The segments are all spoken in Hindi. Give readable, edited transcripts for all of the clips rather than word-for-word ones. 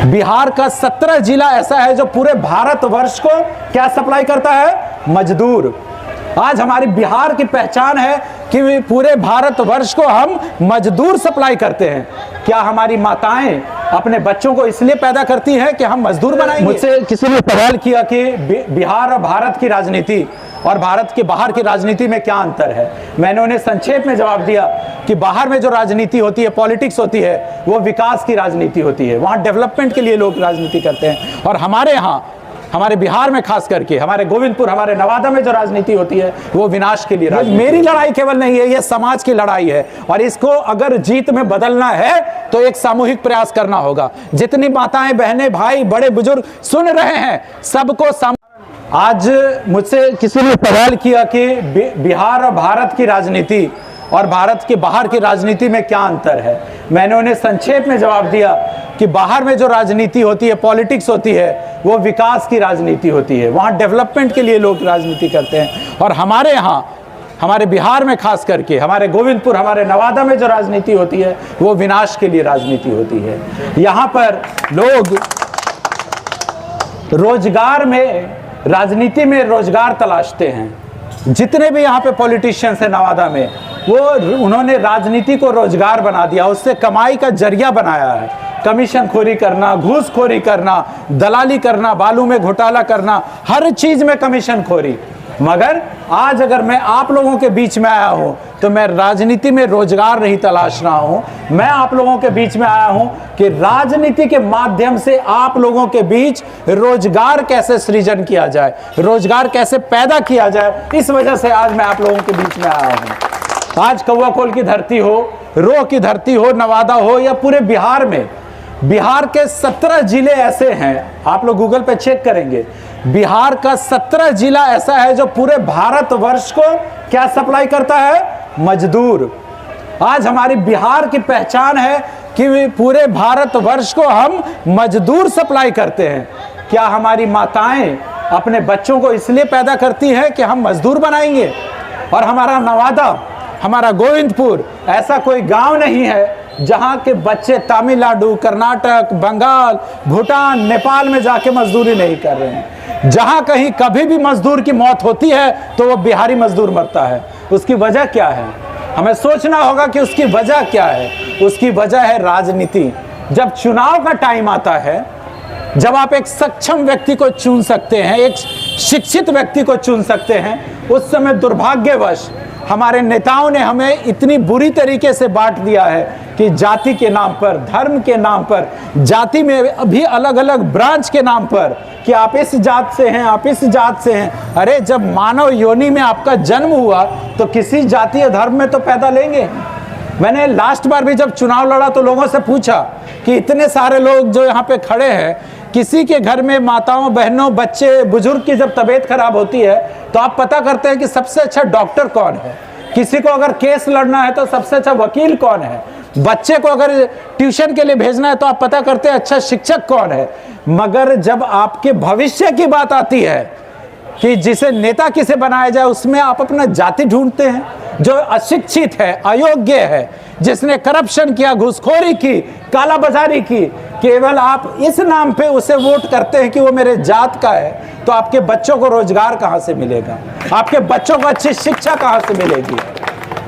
बिहार का 17 जिला ऐसा है जो पूरे भारतवर्ष को क्या सप्लाई करता है? मजदूर। आज हमारी बिहार की पहचान है कि पूरे भारतवर्ष को हम मजदूर सप्लाई करते हैं। क्या हमारी माताएं अपने बच्चों को इसलिए पैदा करती हैं कि हम मजदूर बनाएंगे? मुझसे किसी ने सवाल किया कि बिहार और भारत की राजनीति और भारत के बाहर की राजनीति में क्या अंतर है। मैंने उन्हें संक्षेप में जवाब दिया कि बाहर में जो राजनीति होती है, पॉलिटिक्स होती है, वो विकास की राजनीति होती है, वहाँ डेवलपमेंट के लिए लोग राजनीति करते हैं। और हमारे यहाँ, हमारे बिहार में खास करके, हमारे गोविंदपुर, हमारे नवादा में जो राजनीति होती है वो विनाश के लिए। मेरी लड़ाई केवल नहीं है, ये समाज की लड़ाई है और इसको अगर जीत में बदलना है तो एक सामूहिक प्रयास करना होगा। जितनी माताएं, बहनें, भाई, बड़े बुजुर्ग सुन रहे हैं, सबको आज मुझसे किसी ने सवाल किया कि बिहार और भारत की राजनीति और भारत के बाहर की राजनीति में क्या अंतर है। मैंने उन्हें संक्षेप में जवाब दिया कि बाहर में जो राजनीति होती है, पॉलिटिक्स होती है, वो विकास की राजनीति होती है, वहाँ डेवलपमेंट के लिए लोग राजनीति करते हैं। और हमारे यहाँ, हमारे बिहार में खास करके, हमारे गोविंदपुर, हमारे नवादा में जो राजनीति होती है वो विनाश के लिए राजनीति होती है। यहाँ पर लोग रोजगार में, राजनीति में रोजगार तलाशते हैं। जितने भी यहाँ पे पॉलिटिशियंस हैं नवादा में, वो उन्होंने राजनीति को रोजगार बना दिया, उससे कमाई का जरिया बनाया है। कमीशन खोरी करना, घूसखोरी करना, दलाली करना, बालू में घोटाला करना, हर चीज में कमीशन खोरी। मगर आज अगर मैं आप लोगों के बीच में आया हूं तो मैं राजनीति में रोजगार नहीं तलाश रहा हूं, मैं आप लोगों के बीच में आया हूं कि राजनीति के माध्यम से आप लोगों के बीच रोजगार कैसे सृजन किया जाए, रोजगार कैसे पैदा किया जाए। इस वजह से आज मैं आप लोगों के बीच में आया हूं। आज कौवाकोल की धरती हो, रोह की धरती हो, नवादा हो या पूरे बिहार में, बिहार के 17 जिले ऐसे हैं, आप लोग गूगल पे चेक करेंगे, बिहार का 17 जिला ऐसा है जो पूरे भारतवर्ष को क्या सप्लाई करता है? मजदूर। आज हमारी बिहार की पहचान है कि पूरे भारतवर्ष को हम मजदूर सप्लाई करते हैं। क्या हमारी माताएं अपने बच्चों को इसलिए पैदा करती हैं कि हम मजदूर बनाएंगे? और हमारा नवादा, हमारा गोविंदपुर ऐसा कोई गांव नहीं है जहां के बच्चे तमिलनाडु, कर्नाटक, बंगाल, भूटान, नेपाल में जाके मजदूरी नहीं कर रहे हैं। जहां कहीं कभी भी मजदूर की मौत होती है तो वो बिहारी मजदूर मरता है। उसकी वजह क्या है? हमें सोचना होगा कि उसकी वजह क्या है। उसकी वजह है राजनीति। जब चुनाव का टाइम आता है, जब आप एक सक्षम व्यक्ति को चुन सकते हैं, एक शिक्षित व्यक्ति को चुन सकते हैं, उस समय दुर्भाग्यवश हमारे नेताओं ने हमें इतनी बुरी तरीके से बांट दिया है कि जाति के नाम पर, धर्म के नाम पर, जाति में भी अलग अलग ब्रांच के नाम पर कि आप इस जात से हैं, आप इस जात से हैं। अरे जब मानव योनि में आपका जन्म हुआ तो किसी जाति या धर्म में तो पैदा लेंगे। मैंने लास्ट बार भी जब चुनाव लड़ा तो लोगों से पूछा कि इतने सारे लोग जो यहाँ पे खड़े हैं, किसी के घर में माताओं, बहनों, बच्चे, बुजुर्ग की जब तबीयत खराब होती है तो आप पता करते हैं कि सबसे अच्छा डॉक्टर कौन है। किसी को अगर केस लड़ना है तो सबसे अच्छा वकील कौन है। बच्चे को अगर ट्यूशन के लिए भेजना है तो आप पता करते हैं अच्छा शिक्षक कौन है। मगर जब आपके भविष्य की बात आती है कि जिसे नेता किसे बनाया जाए, उसमें आप अपना जाति ढूंढते हैं। जो अशिक्षित है, अयोग्य है, जिसने करप्शन किया, घूसखोरी की, कालाबाजारी की, केवल आप इस नाम पे उसे वोट करते हैं कि वो मेरे जात का है, तो आपके बच्चों को रोजगार कहाँ से मिलेगा? आपके बच्चों को अच्छी शिक्षा कहाँ से मिलेगी?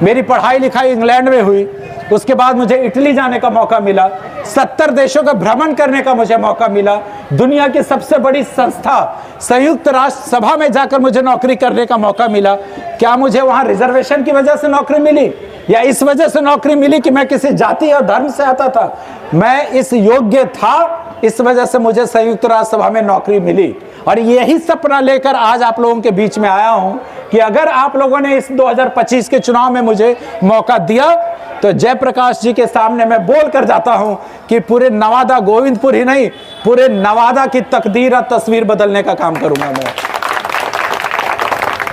मेरी पढ़ाई लिखाई इंग्लैंड में हुई, उसके बाद मुझे इटली जाने का मौका मिला, 70 देशों का भ्रमण करने का मुझे मौका मिला, दुनिया की सबसे बड़ी संस्था संयुक्त राष्ट्र सभा में जाकर मुझे नौकरी करने का मौका मिला। क्या मुझे वहां रिजर्वेशन की वजह से नौकरी मिली या इस वजह से नौकरी मिली कि मैं किसी जाति और धर्म से आता था? मैं इस योग्य था, इस वजह से मुझे संयुक्त राष्ट्र सभा में नौकरी मिली। और यही सपना लेकर आज आप लोगों के बीच में आया हूं कि अगर आप लोगों ने इस 2025 के चुनाव में मुझे मौका दिया तो जयप्रकाश जी के सामने मैं बोल कर जाता हूं कि पूरे नवादा, गोविंदपुर ही नहीं, पूरे नवादा की तकदीर और तस्वीर बदलने का काम करूंगा। मैं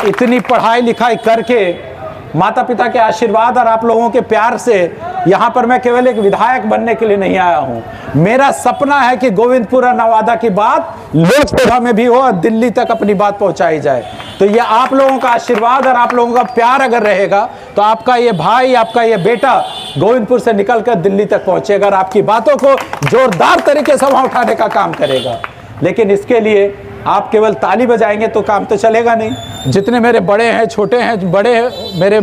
इतनी पढ़ाई लिखाई करके, माता पिता के आशीर्वाद और आप लोगों के प्यार से यहाँ पर मैं केवल एक विधायक बनने के लिए नहीं आया हूँ। मेरा सपना है कि गोविंदपुर और नवादा की बात लोकसभा में भी हो और दिल्ली तक अपनी बात पहुंचाई जाए। तो ये आप लोगों का आशीर्वाद और आप लोगों का प्यार अगर रहेगा तो आपका ये भाई, आपका ये बेटा गोविंदपुर से निकलकर दिल्ली तक पहुंचे, अगर आपकी बातों को जोरदार तरीके से वहां उठाने का काम करेगा। लेकिन इसके लिए आप केवल ताली बजाएंगे तो काम तो चलेगा नहीं। जितने मेरे बड़े हैं, छोटे हैं, बड़े हैं मेरे,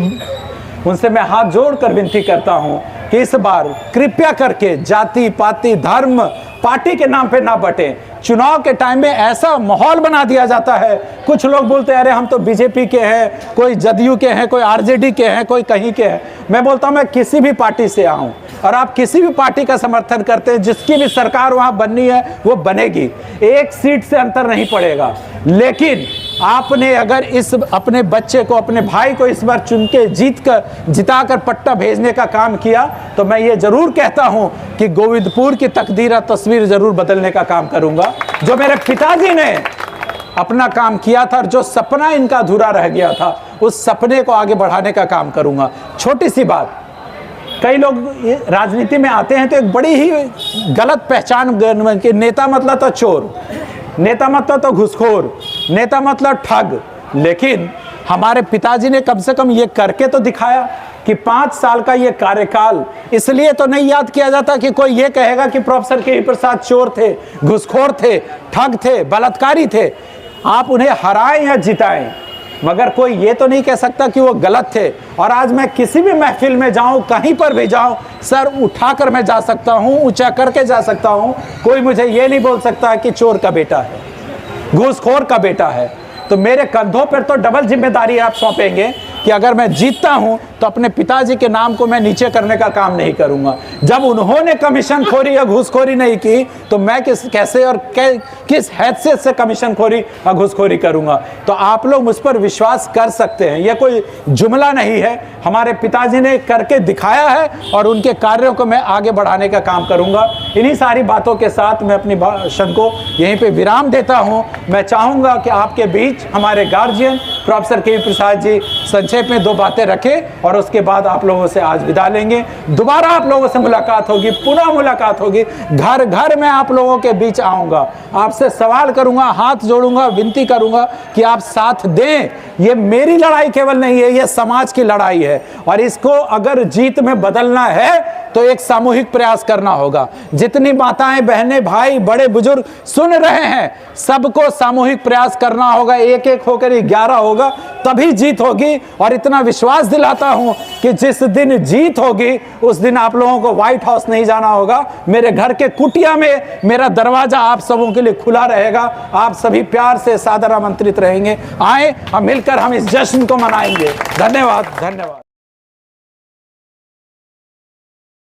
उनसे मैं हाथ जोड़कर विनती करता हूं कि इस बार कृपया करके जाति पाति धर्म पार्टी के नाम पे ना बटे। चुनाव के टाइम में ऐसा माहौल बना दिया जाता है, कुछ लोग बोलते हैं अरे हम तो बीजेपी के हैं, कोई जदयू के हैं, कोई आरजेडी के हैं, कोई कहीं के हैं। मैं बोलता हूं मैं किसी भी पार्टी से आऊं और आप किसी भी पार्टी का समर्थन करते हैं, जिसकी भी सरकार वहां बननी है वो बनेगी, एक सीट से अंतर नहीं पड़ेगा। लेकिन आपने अगर इस अपने बच्चे को, अपने भाई को इस बार चुन के जिताकर पट्टा भेजने का काम किया तो मैं ये जरूर कहता हूं कि गोविंदपुर की तकदीर और तस्वीर जरूर बदलने का काम करूंगा। जो मेरे पिताजी ने अपना काम किया था और जो सपना इनका अधूरा रह गया था, उस सपने को आगे बढ़ाने का काम करूंगा। छोटी सी बात, कई लोग राजनीति में आते हैं तो एक बड़ी ही गलत पहचान कि नेता मतलब तो चोर, नेता मतलब तो घुसखोर, नेता मतलब ठग। लेकिन हमारे पिताजी ने कम से कम ये करके तो दिखाया कि 5 साल का ये कार्यकाल इसलिए तो नहीं याद किया जाता कि कोई ये कहेगा कि प्रोफेसर के प्रसाद चोर थे, घुसखोर थे, ठग थे, बलात्कारी थे। आप उन्हें हराएं या जिताएं, मगर कोई ये तो नहीं कह सकता कि वो गलत थे। और आज मैं किसी भी महफिल में जाऊं, कहीं पर भी जाऊं, सर उठाकर मैं जा सकता हूं, ऊंचा करके जा सकता हूं। कोई मुझे ये नहीं बोल सकता कि चोर का बेटा है, घूसखोर का बेटा है। तो मेरे कंधों पर तो डबल जिम्मेदारी आप सौंपेंगे कि अगर मैं जीतता हूं तो अपने पिताजी के नाम को मैं नीचे करने का काम नहीं करूंगा। जब उन्होंने कमीशन खोरी या घूसखोरी नहीं की तो मैं कैसे और किस हैसियत से कमीशन खोरी या घूसखोरी करूंगा। तो आप लोग मुझ पर विश्वास कर सकते हैं, यह कोई जुमला नहीं है, हमारे पिताजी ने करके दिखाया है और उनके कार्यों को मैं आगे बढ़ाने का काम करूंगा। इन्हीं सारी बातों के साथ मैं अपनी भाषण को यहीं पे विराम देता हूं। मैं चाहूंगा कि आपके बीच हमारे गार्जियन प्रोफेसर के प्रसाद जी संक्षेप में 2 बातें रखें और उसके बाद आप लोगों से आज विदा लेंगे। दोबारा आप लोगों से मुलाकात होगी, पुनः मुलाकात होगी, घर घर में आप लोगों के बीच आऊंगा, आपसे सवाल करूंगा, हाथ जोड़ूंगा, विनती करूंगा कि आप साथ दें। ये मेरी लड़ाई केवल नहीं है, ये समाज की लड़ाई है और इसको अगर जीत में बदलना है तो एक सामूहिक प्रयास करना होगा। जितनी माताएं, बहनें, भाई, बड़े बुजुर्ग सुन रहे हैं, सबको सामूहिक प्रयास करना होगा। एक एक होकर 11 होगा तभी जीत होगी। और इतना विश्वास दिलाता हूं कि जिस दिन जीत होगी उस दिन आप लोगों को व्हाइट हाउस नहीं जाना होगा, मेरे घर के कुटिया में मेरा दरवाजा आप सबों के लिए खुला रहेगा। आप सभी प्यार से सादर आमंत्रित रहेंगे। आए, हम मिलकर हम इस जश्न को मनाएंगे। धन्यवाद, धन्यवाद।